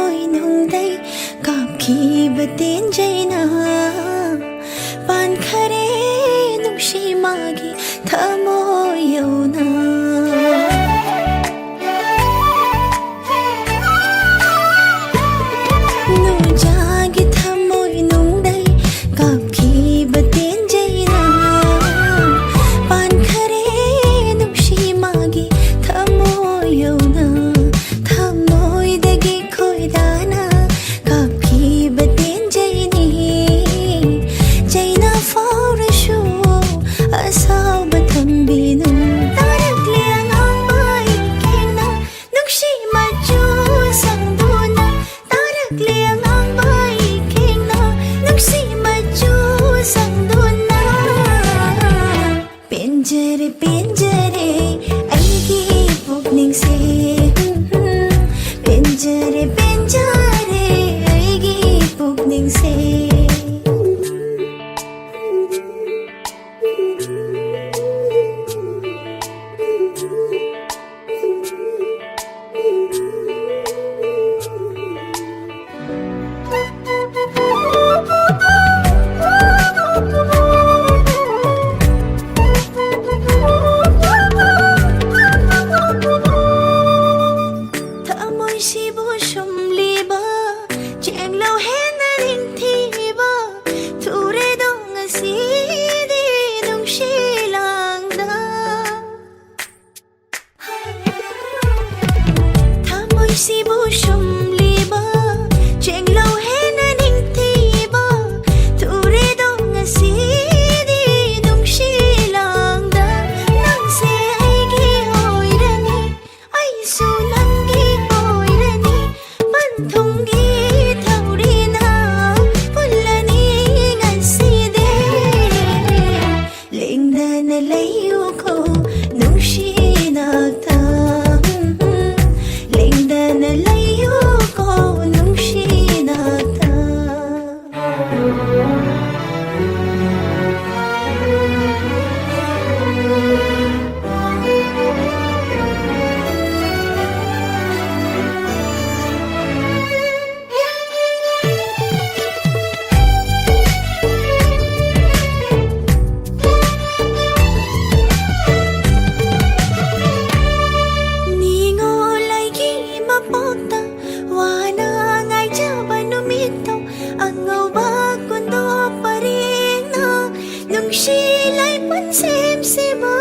môi nung day cặp khi bật tên jay na pan khare nung shi magi tha môi yêu na Pinjare pinjare aigi pukning se pinjare pinjare aigi pukning se si bu shum liba cheng lo he na ning thi ba thu re dong nga si di dong shi lang da nang se ai gi hoi ra ni ai su lang gi hoi ra ni ban thong gi thau ri na pul la ni nga si de leng da na lai yu ko nong shi na ta she lại vẫn xem ba